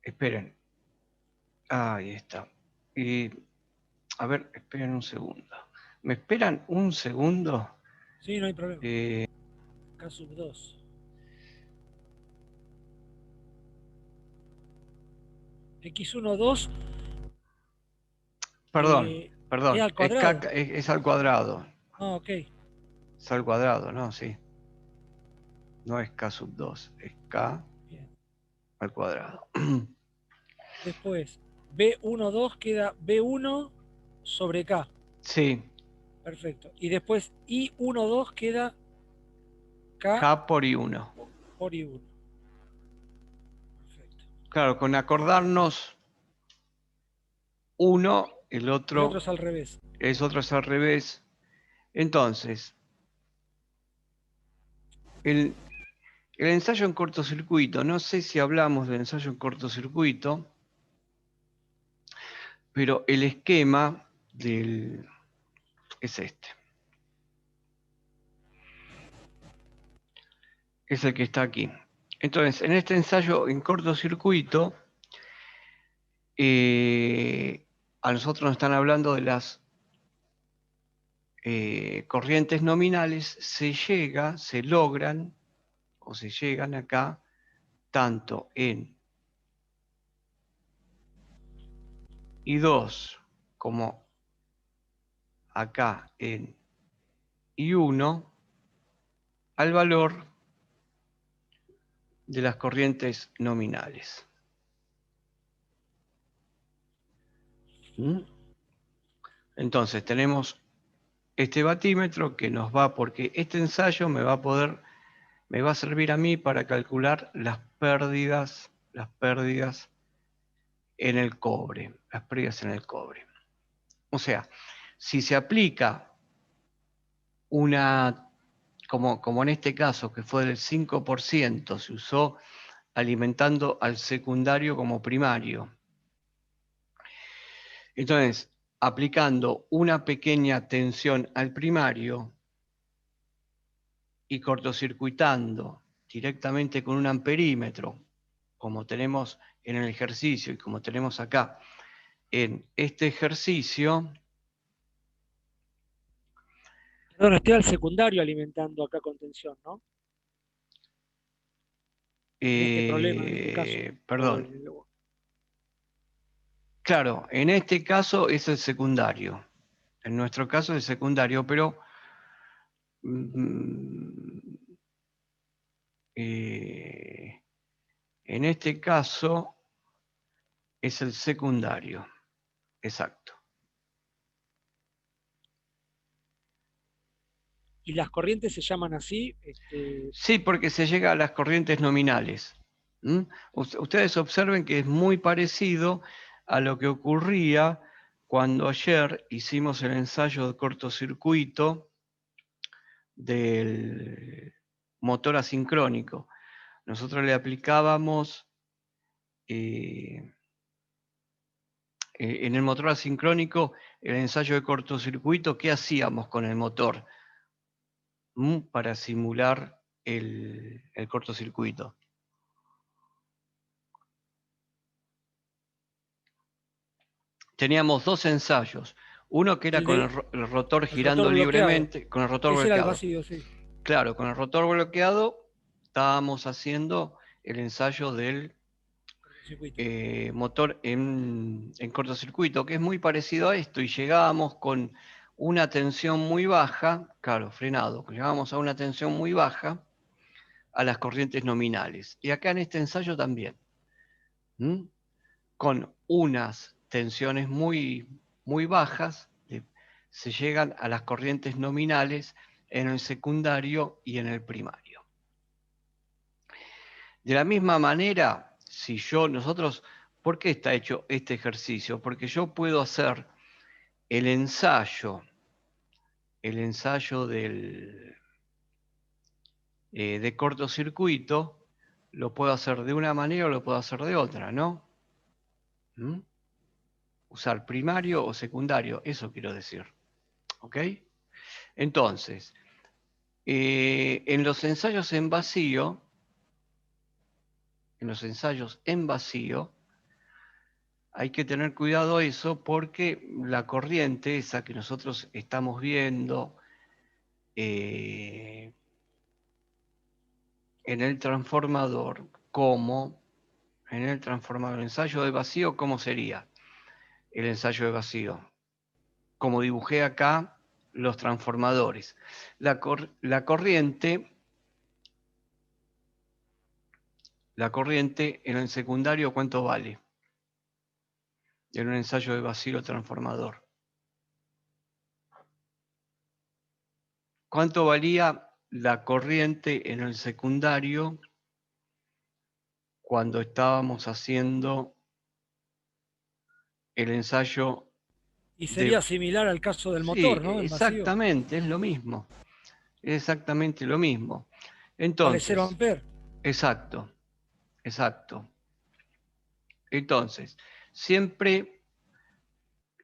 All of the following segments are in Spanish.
Esperen. Ahí está. Y, a ver, esperen un segundo. ¿Me esperan un segundo? Sí, no hay problema. K sub 2. X1, 2 Perdón, es perdón. al cuadrado. Es al cuadrado. Ah, ok. Es al cuadrado, ¿no? Sí. No es K sub 2, es K Bien. al cuadrado. Después, B1, 2 queda B1 sobre K. Sí, Perfecto. Y después I1, 2 queda K K por I1. por I1. Perfecto. Claro, con acordarnos uno, el El otro otro es al revés. es al revés. Entonces, el, el ensayo en cortocircuito, no sé si hablamos del ensayo en cortocircuito, pero el esquema es este. Es el que está aquí. Entonces, en este ensayo en cortocircuito, a nosotros nos están hablando de las corrientes nominales, se logran o se llegan acá tanto en I2 como acá en I1 al valor de las corrientes nominales. ¿Mm? Entonces tenemos este batímetro que nos va, porque este ensayo me va a servir a mí para calcular las pérdidas en el cobre, las pérdidas en el cobre. O sea, si se aplica una, como en este caso, que fue del 5%, se usó alimentando al secundario como primario. Entonces, aplicando una pequeña tensión al primario y cortocircuitando directamente con un amperímetro, como tenemos en el ejercicio y como tenemos acá en este ejercicio. Perdón, estoy al secundario alimentando acá con tensión, ¿no? En este problema, en este caso. Perdón. Claro, en este caso es el secundario. En nuestro caso es el secundario, pero mm, en este caso es el secundario. Exacto. Y las corrientes se llaman así. Sí, porque se llega a las corrientes nominales. ¿Mm? Ustedes observen que es muy parecido a lo que ocurría cuando ayer hicimos el ensayo de cortocircuito del motor asincrónico. Nosotros le aplicábamos en el motor asincrónico el ensayo de cortocircuito. ¿Qué hacíamos con el motor para simular el cortocircuito? Teníamos dos ensayos. Uno que era El con de el rotor el rotor girando bloqueado. libremente, con el rotor Ese era el bloqueado. vacío, sí. Claro, con el rotor bloqueado estábamos haciendo el ensayo del Cortocircuito. motor en cortocircuito, que es muy parecido a esto, y llegábamos con una tensión muy baja, claro, frenado, llegábamos a una tensión muy baja a las corrientes nominales. Y acá en este ensayo también, con unas tensiones muy bajas, se llegan a las corrientes nominales en el secundario y en el primario. De la misma manera, si nosotros, ¿por qué está hecho este ejercicio? Porque yo puedo hacer el ensayo de cortocircuito, lo puedo hacer de una manera o lo puedo hacer de otra, ¿no? ¿Mm? Usar primario o secundario, eso quiero decir. ¿Ok? Entonces, en los ensayos en vacío, hay que tener cuidado eso porque la corriente, esa que nosotros estamos viendo en el transformador, como en el transformador, ensayo de vacío, ¿cómo sería el ensayo de vacío? Como dibujé acá los transformadores. La corriente en el secundario, ¿cuánto vale? En un ensayo de vacío transformador. ¿Cuánto valía la corriente en el secundario cuando estábamos haciendo el ensayo Y de... sería similar al caso del Sí, motor, ¿no? En vacío. exactamente, es lo mismo. Es exactamente lo mismo. Vale 0 Entonces, amperes. exacto, exacto. Entonces, siempre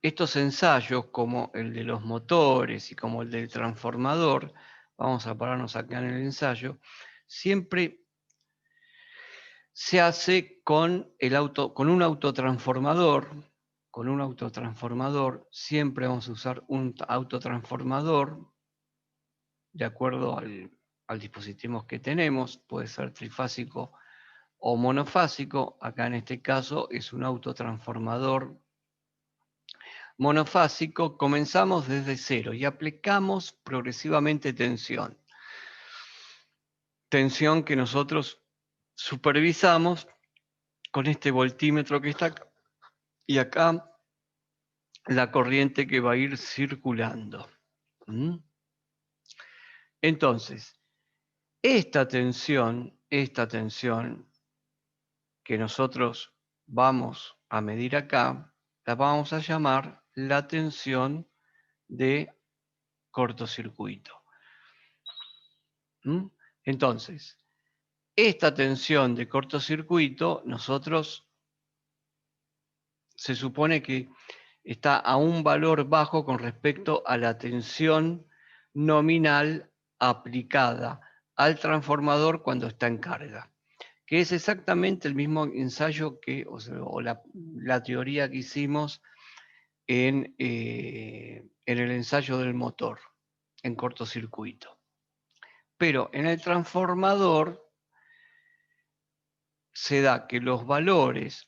estos ensayos, como el de los motores y como el del transformador, vamos a pararnos acá en el ensayo, siempre se hace con un autotransformador. Con un autotransformador, siempre vamos a usar un autotransformador de acuerdo al dispositivo que tenemos. Puede ser trifásico o monofásico. Acá en este caso es un autotransformador monofásico. Comenzamos desde cero y aplicamos progresivamente tensión. Tensión que nosotros supervisamos con este voltímetro que está acá. Y acá la corriente que va a ir circulando. ¿Mm? Entonces, esta tensión que nosotros vamos a medir acá, la vamos a llamar la tensión de cortocircuito. ¿Mm? Entonces, esta tensión de cortocircuito, nosotros se supone que está a un valor bajo con respecto a la tensión nominal aplicada al transformador cuando está en carga, que es exactamente el mismo ensayo que, o la teoría que hicimos en el ensayo del motor, en cortocircuito. Pero en el transformador se da que los valores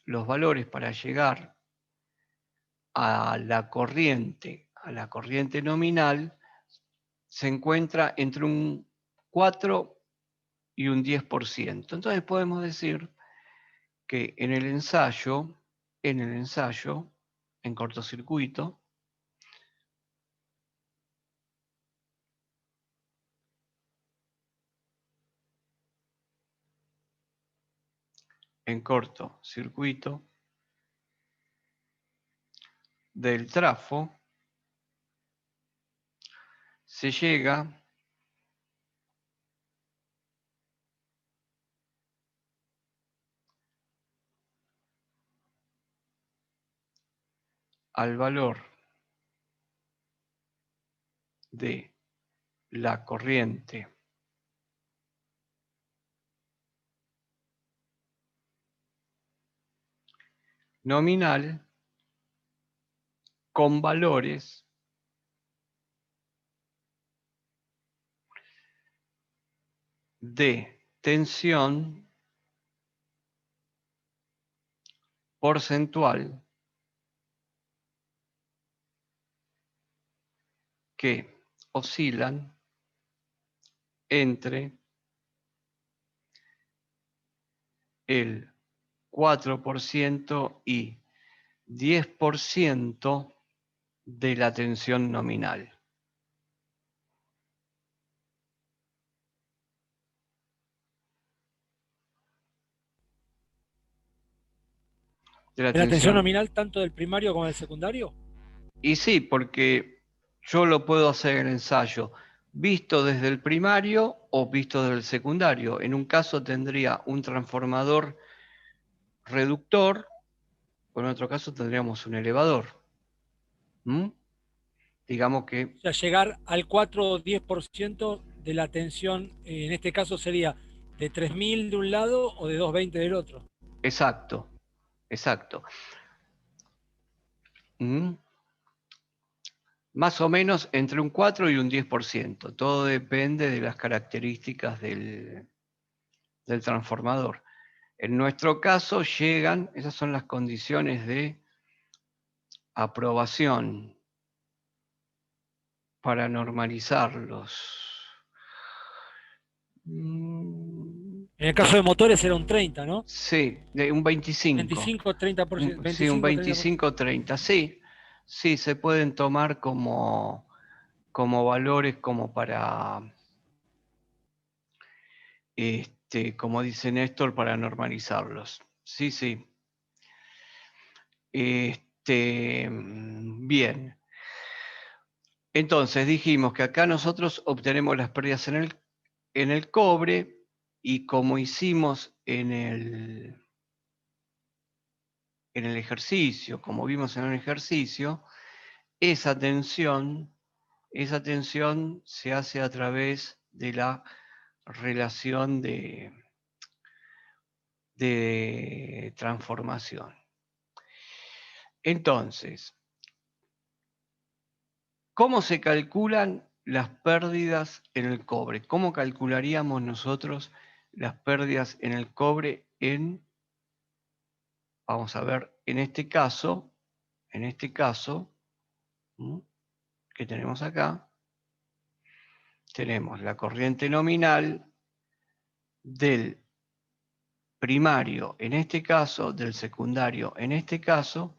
para llegar a la corriente nominal, se encuentra entre un 4 y un 10%. Entonces podemos decir que en cortocircuito, del trafo, se llega al valor de la corriente nominal con valores de tensión porcentual que oscilan entre el 4% y 10% de la tensión nominal. De la ¿De la tensión tensión. nominal tanto del primario como del secundario? Y sí, porque yo lo puedo hacer en ensayo visto desde el primario o visto desde el secundario. En un caso tendría un transformador reductor, o en otro caso tendríamos un elevador. ¿Mm? Digamos que, O sea, llegar al 4 o 10% de la tensión, en este caso sería de 3000 de un lado o de 220 del otro. exacto, exacto. ¿Mm? Más o menos entre un 4 y un 10%. Todo depende de las características del transformador. En nuestro caso llegan, esas son las condiciones de aprobación para normalizarlos. En el caso de motores era un 30, ¿no? Sí, de un 25. 25, 30%, Sí, un 25, 30%. 25-30. Sí, sí, se pueden tomar como valores como para, como dice Néstor, para normalizarlos. Sí, sí. Bien. Entonces dijimos que acá nosotros obtenemos las pérdidas en el cobre y como hicimos en el ejercicio, como vimos en el ejercicio, esa tensión se hace a través de la relación de transformación. Entonces, ¿cómo se calculan las pérdidas en el cobre? ¿Cómo calcularíamos nosotros las pérdidas en el cobre vamos a ver, en este caso, ¿m? Que tenemos acá, tenemos la corriente nominal del primario en este caso, del secundario en este caso,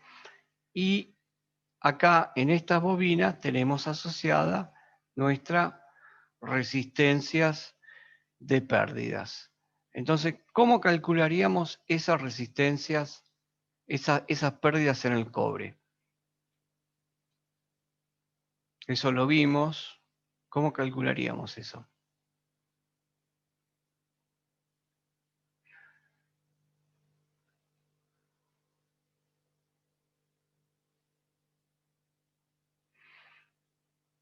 y acá en estas bobinas tenemos asociada nuestras resistencias de pérdidas. Entonces, ¿cómo calcularíamos esas resistencias, esas pérdidas en el cobre? Eso lo vimos. ¿Cómo calcularíamos eso?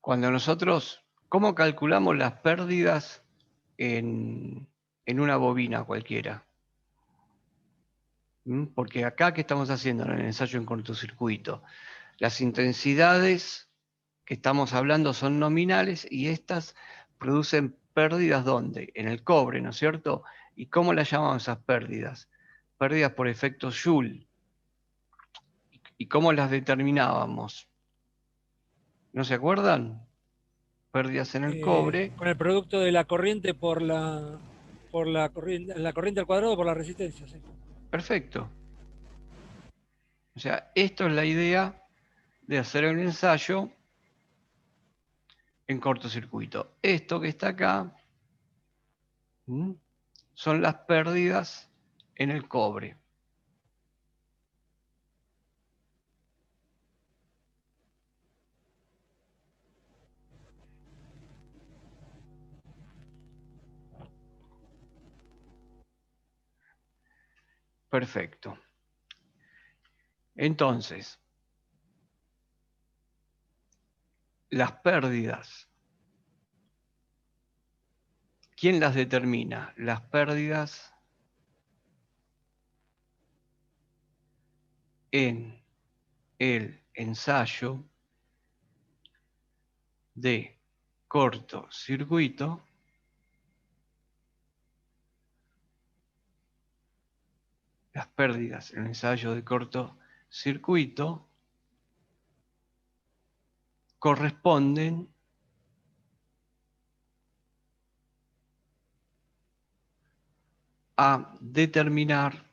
Cuando nosotros, ¿cómo calculamos las pérdidas en una bobina cualquiera? Porque acá, ¿qué estamos haciendo en el ensayo en cortocircuito? Las intensidades que estamos hablando son nominales y estas producen pérdidas ¿dónde? En el cobre, ¿no es cierto? ¿Y cómo las llamamos esas pérdidas? Pérdidas por efecto Joule. ¿Y cómo las determinábamos? ¿No se acuerdan? Pérdidas en el cobre. Con el producto de la corriente por la corriente al cuadrado por la resistencia, sí. Perfecto. O sea, esto es la idea de hacer un ensayo en cortocircuito. Esto que está acá son las pérdidas en el cobre. Perfecto. Entonces, las pérdidas, ¿quién las determina? Las pérdidas en el ensayo de cortocircuito las pérdidas en el ensayo de cortocircuito corresponden a determinar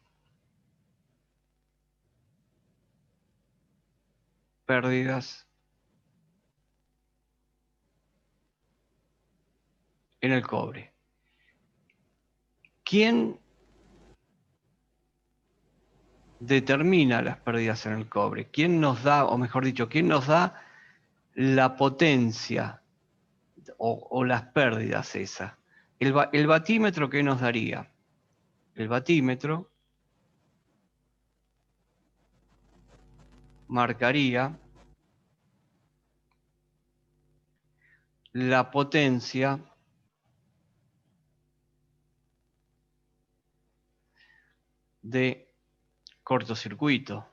pérdidas en el cobre. ¿Quién determina las pérdidas en el cobre? ¿Quién nos da, o mejor dicho, quién nos da la potencia o las pérdidas esas? El batímetro, ¿qué nos daría? El batímetro marcaría la potencia de cortocircuito.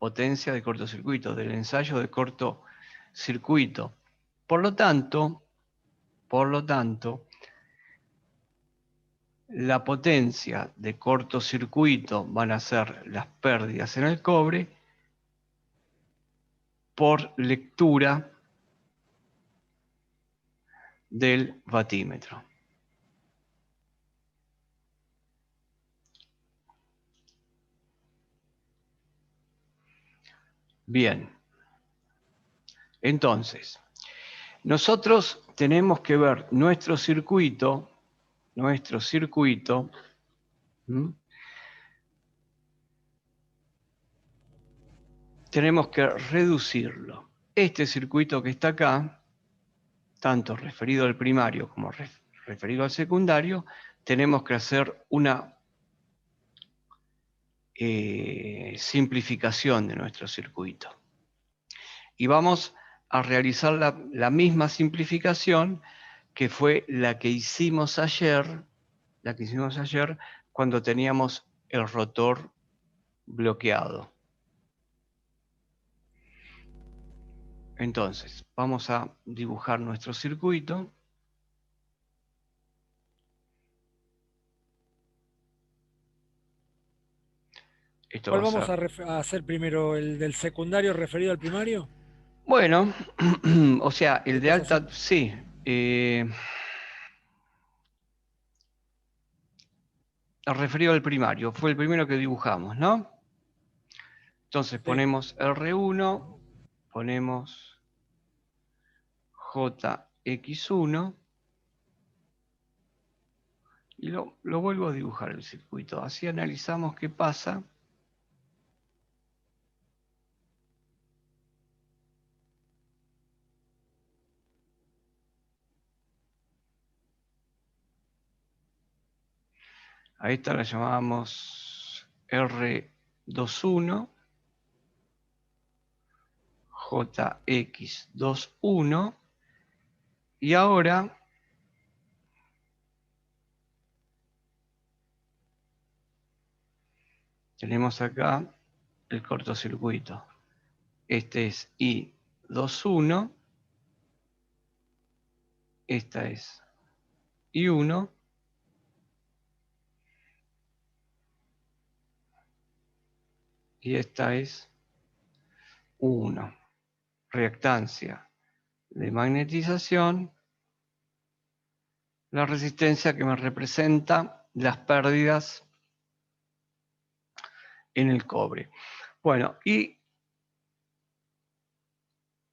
potencia de cortocircuito, del ensayo de cortocircuito. Por lo tanto, la potencia de cortocircuito van a ser las pérdidas en el cobre por lectura del vatímetro. Bien. Entonces, nosotros tenemos que ver nuestro circuito, ¿m? Tenemos que reducirlo. Este circuito que está acá, tanto referido al primario como referido al secundario, tenemos que hacer una simplificación de nuestro circuito. Y vamos a realizar la misma simplificación que fue la que hicimos ayer cuando teníamos el rotor bloqueado. Entonces, vamos a dibujar nuestro circuito. Esto ¿Cuál va a vamos ser... a hacer primero? ¿El del secundario referido al primario? Bueno, o sea, el de Después alta, hacemos. sí. Referido al primario, fue el primero que dibujamos, ¿no? Entonces Sí. ponemos R1, ponemos JX1 y lo vuelvo a dibujar el circuito. Así analizamos qué pasa. A esta la llamamos R21, JX21 y ahora tenemos acá el cortocircuito. Este es I21, esta es I1 y esta es 1. Reactancia de magnetización, la resistencia que me representa las pérdidas en el cobre. Bueno, y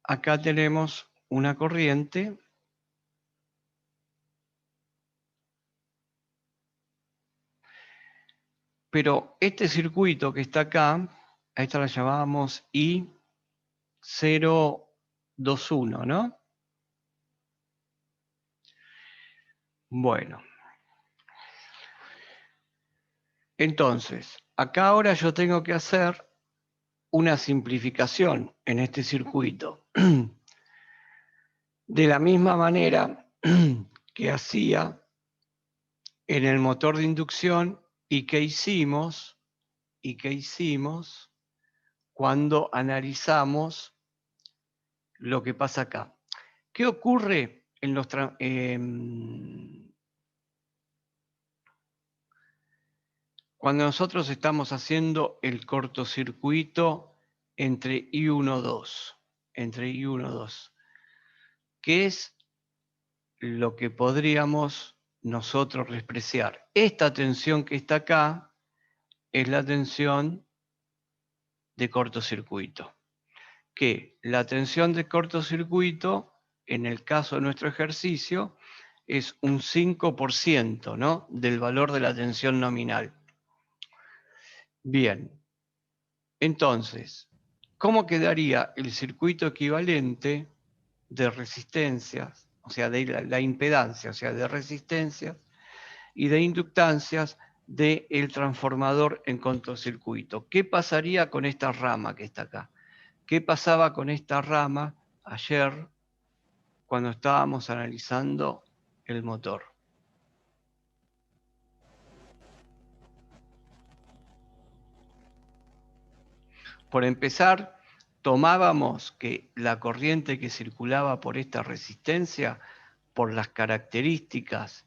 acá tenemos una corriente pero este circuito que está acá, a esta la llamábamos I021, ¿no? Bueno, entonces, acá ahora yo tengo que hacer una simplificación en este circuito. De la misma manera que hacía en el motor de inducción y que hicimos cuando analizamos lo que pasa acá. ¿Qué ocurre en los cuando nosotros estamos haciendo el cortocircuito entre I1-2? Entre I1-2. ¿Qué es lo que podríamos nosotros despreciar? Esta tensión que está acá es la tensión de cortocircuito. Que la tensión de cortocircuito, en el caso de nuestro ejercicio, es un 5%, ¿no?, del valor de la tensión nominal. Bien, entonces, ¿cómo quedaría el circuito equivalente de resistencias, o sea, de la impedancia, o sea, de resistencias y de inductancias del transformador en cortocircuito? ¿Qué pasaría con esta rama que está acá? ¿Qué pasaba con esta rama ayer cuando estábamos analizando el motor? Por empezar, tomábamos que la corriente que circulaba por esta resistencia, por las características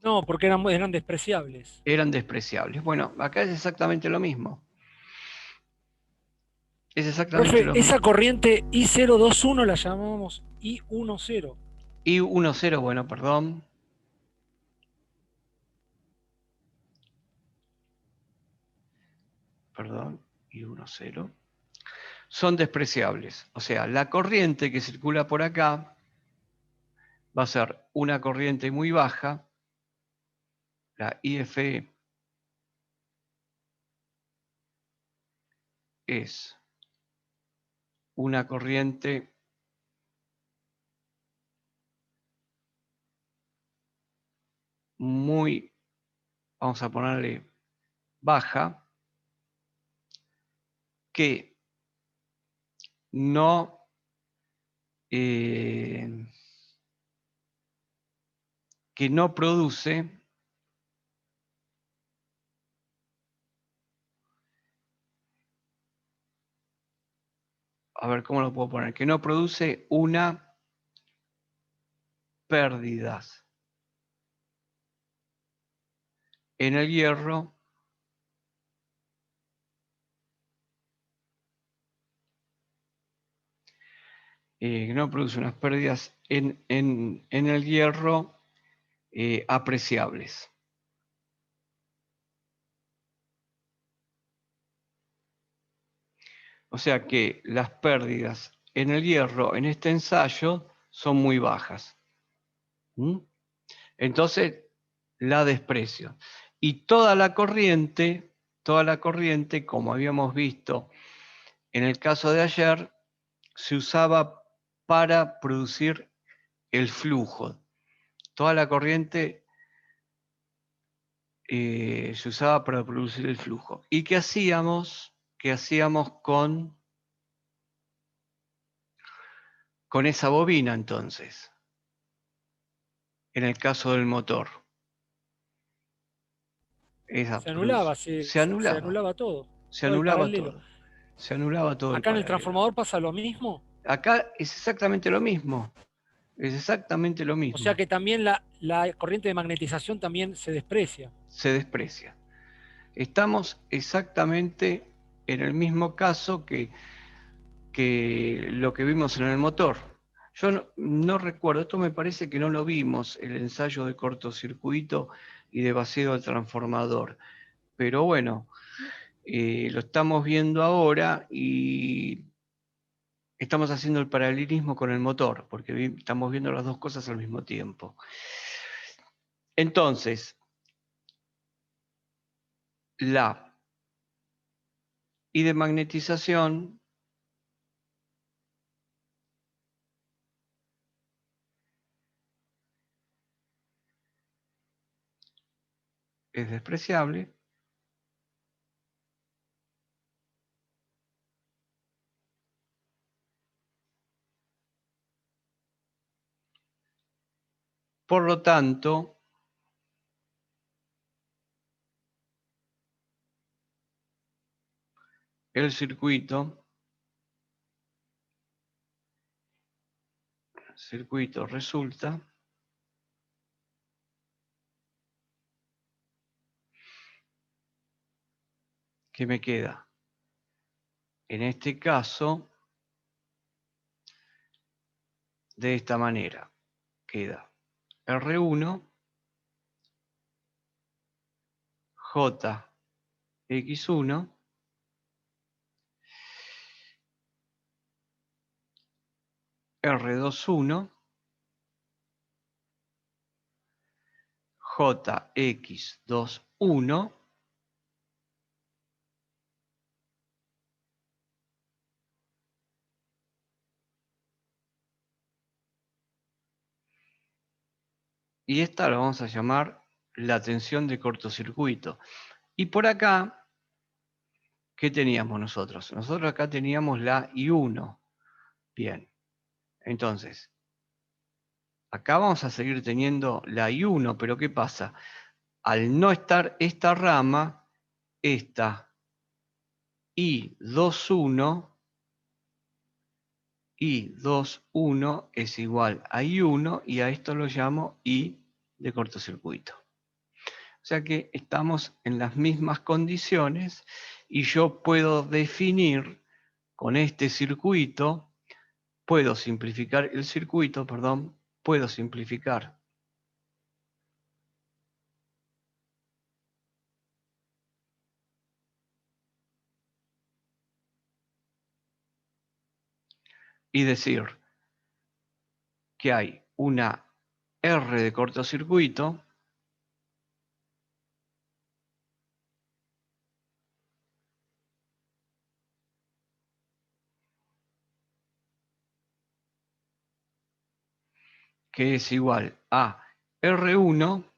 No, porque eran despreciables. eran despreciables. Bueno, acá es exactamente lo mismo. Es exactamente Profe, lo esa mismo. corriente I021 la llamamos I10. Y 1,0, bueno, perdón. Perdón, y 1,0. Son despreciables. O sea, la corriente que circula por acá va a ser una corriente muy baja, la IFE es una corriente muy, vamos a ponerle baja, que no, eh, que no produce, a ver cómo lo puedo poner, que no produce una pérdidas en el hierro que no produce unas pérdidas en el hierro apreciables. O sea que las pérdidas en el hierro en este ensayo son muy bajas. ¿Mm? Entonces la desprecio. Y toda la corriente, como habíamos visto en el caso de ayer, se usaba para producir el flujo. Toda la corriente se usaba para producir el flujo. ¿Y qué hacíamos? ¿Qué hacíamos con esa bobina entonces? En el caso del motor. Se anulaba, Se se anulaba, anulaba todo, se todo el anulaba paralelo. todo. Se anulaba todo el Acá en el paralelo. transformador pasa lo mismo. Acá es exactamente lo mismo. Es exactamente lo O sea mismo. que también la corriente de magnetización también se desprecia. Se desprecia. Estamos exactamente en el mismo caso que lo que vimos en el motor. Yo no recuerdo, esto me parece que no lo vimos, el ensayo de cortocircuito y de vacío del transformador. Pero bueno, lo estamos viendo ahora y estamos haciendo el paralelismo con el motor, porque estamos viendo las dos cosas al mismo tiempo. Entonces, la I de magnetización es despreciable. Por lo tanto, el circuito resulta que me queda, en este caso, de esta manera. Queda R1, JX1, R21, JX21, y esta la vamos a llamar la tensión de cortocircuito. Y por acá, ¿qué teníamos nosotros? Nosotros acá teníamos la I1. Bien, entonces, acá vamos a seguir teniendo la I1, pero ¿qué pasa? Al no estar esta rama, esta I21 es igual a I1 y a esto lo llamo I de cortocircuito. O sea que estamos en las mismas condiciones y yo puedo definir con este circuito, puedo simplificar el circuito, perdón, puedo simplificar y decir que hay una R de cortocircuito que es igual a R1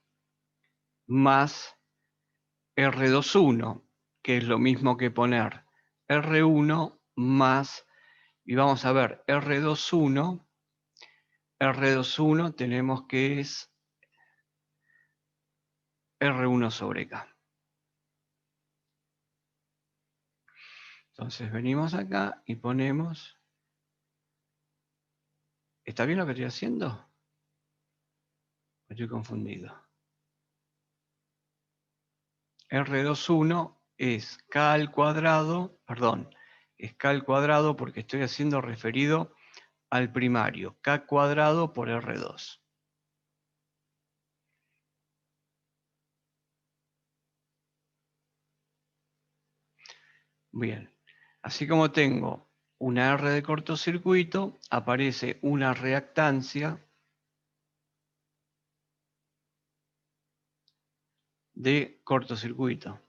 más R21, que es lo mismo que poner R1 más, y vamos a ver, R21 tenemos que es R1 sobre K. Entonces venimos acá y ponemos... ¿Está bien lo que estoy haciendo? Estoy confundido. R21 es K al cuadrado, perdón, es K al cuadrado porque estoy haciendo referido al primario, K cuadrado por R2. Bien, así como tengo una R de cortocircuito, aparece una reactancia de cortocircuito.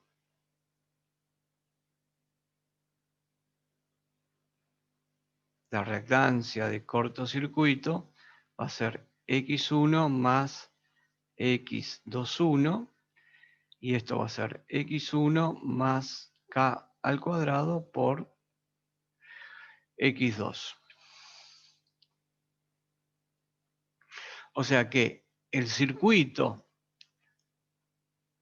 La reactancia de cortocircuito va a ser X1 más X21 y esto va a ser X1 más K al cuadrado por X2. O sea que el circuito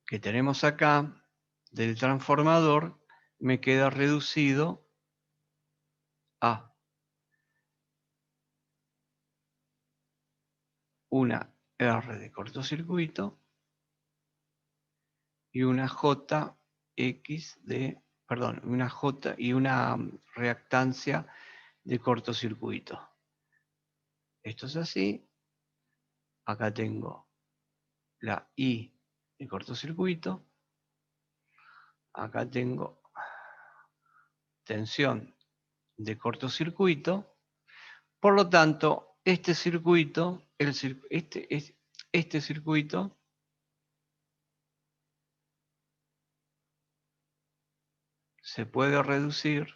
que tenemos acá del transformador me queda reducido a una R de cortocircuito y una JX de, perdón, una J y una reactancia de cortocircuito. Esto es así. Acá tengo la I de cortocircuito. Acá tengo tensión de cortocircuito. Por lo tanto, este circuito, este circuito se puede reducir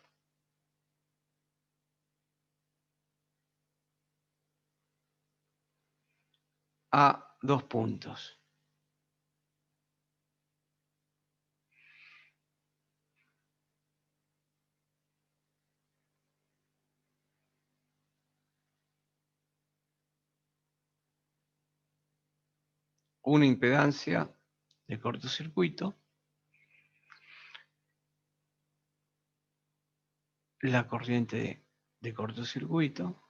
a dos puntos. Una impedancia de cortocircuito, la corriente de cortocircuito,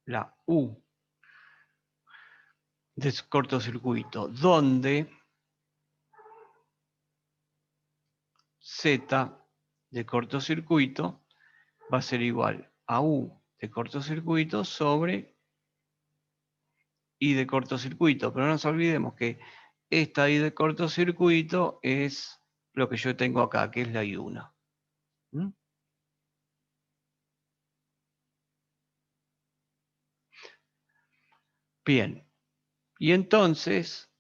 la U de cortocircuito, donde Z de cortocircuito va a ser igual a U de cortocircuito sobre I de cortocircuito. Pero no nos olvidemos que esta I de cortocircuito es lo que yo tengo acá, que es la I1. ¿Mm? Bien. Y entonces,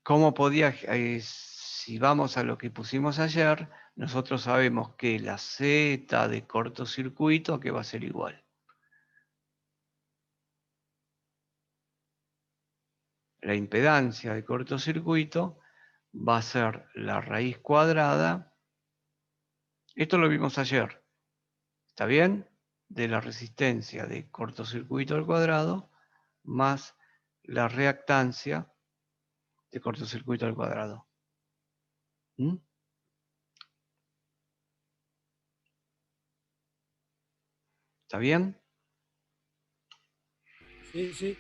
¿cómo podía, si vamos a lo que pusimos ayer, nosotros sabemos que la Z de cortocircuito que va a ser igual? La impedancia de cortocircuito va a ser la raíz cuadrada, esto lo vimos ayer, ¿está bien? De la resistencia de cortocircuito al cuadrado más la reactancia de cortocircuito al cuadrado. ¿Mm? ¿Está bien? Sí, sí.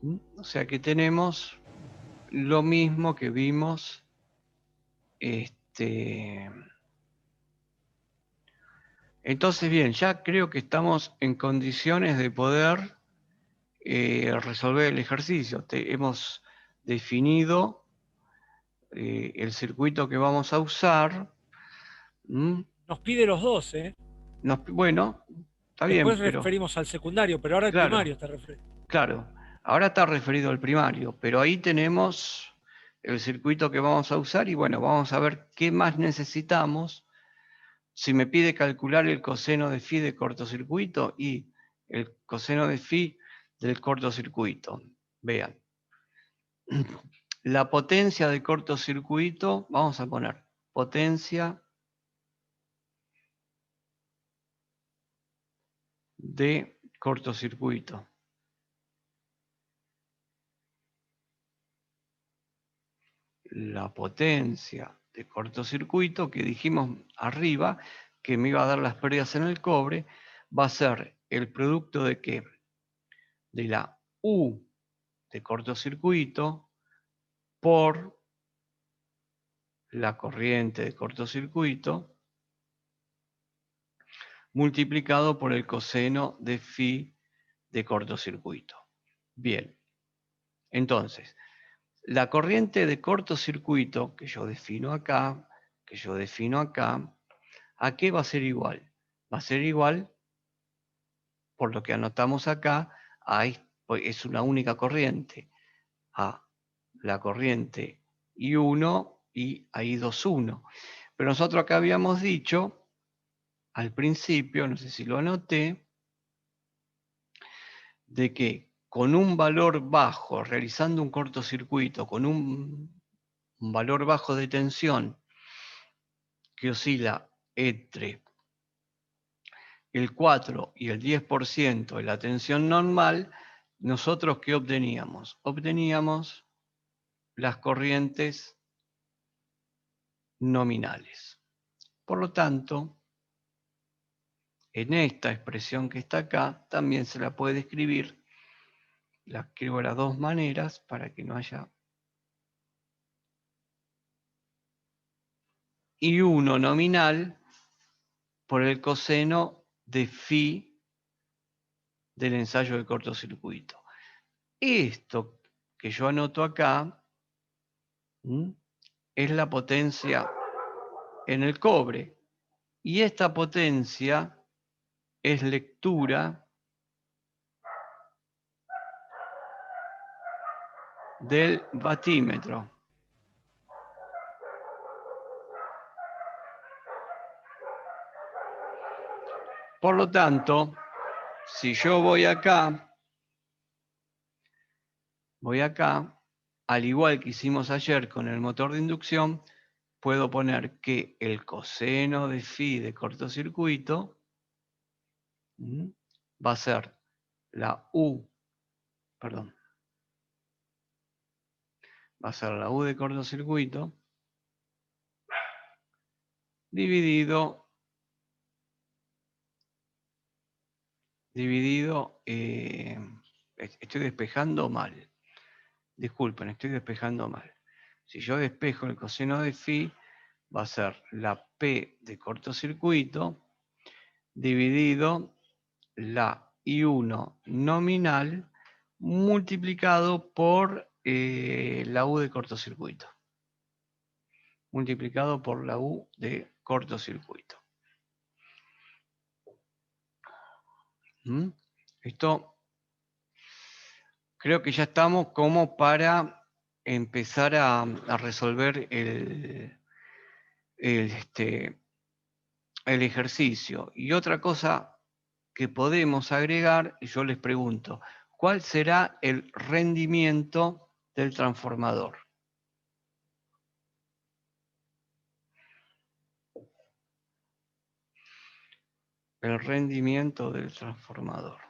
¿Mm? O sea que tenemos lo mismo que vimos entonces bien, ya creo que estamos en condiciones de poder resolver el ejercicio. Hemos definido el circuito que vamos a usar. ¿Mm? Nos pide los dos, ¿eh? Bueno, está Después bien, pero referimos al secundario, pero ahora el claro, primario está referido. claro. Ahora está referido al primario, pero ahí tenemos el circuito que vamos a usar y bueno, vamos a ver qué más necesitamos. Si me pide calcular el coseno de phi de cortocircuito y el coseno de phi del cortocircuito. Vean, la potencia de cortocircuito, vamos a poner potencia de cortocircuito. La potencia de cortocircuito que dijimos arriba que me iba a dar las pérdidas en el cobre va a ser el producto de qué? De la U de cortocircuito por la corriente de cortocircuito multiplicado por el coseno de phi de cortocircuito. Bien, entonces, la corriente de cortocircuito que yo defino acá, ¿a qué va a ser igual? Va a ser igual, por lo que anotamos acá, es una única corriente, a la corriente I1 y a I21. Pero nosotros acá habíamos dicho, al principio, no sé si lo anoté, de que con un valor bajo, realizando un cortocircuito, con un valor bajo de tensión que oscila entre el 4 y el 10% de la tensión normal, nosotros ¿qué obteníamos? Obteníamos las corrientes nominales. Por lo tanto, en esta expresión que está acá, también se la puede escribir, la escribo de las dos maneras para que no haya I1 nominal por el coseno de phi del ensayo de cortocircuito. Esto que yo anoto acá es la potencia en el cobre. Y esta potencia es lectura del batímetro. Por lo tanto, si yo voy acá, al igual que hicimos ayer con el motor de inducción, puedo poner que el coseno de phi de cortocircuito va a ser la U, perdón, va a ser la U de cortocircuito dividido, estoy despejando mal. Disculpen, estoy despejando mal. Si yo despejo el coseno de phi, va a ser la P de cortocircuito dividido la I1 nominal multiplicado por la U de cortocircuito. Multiplicado por la U de cortocircuito. Esto creo que ya estamos como para empezar a resolver el ejercicio. Y otra cosa que podemos agregar, y yo les pregunto, ¿cuál será el rendimiento del transformador? El rendimiento del transformador.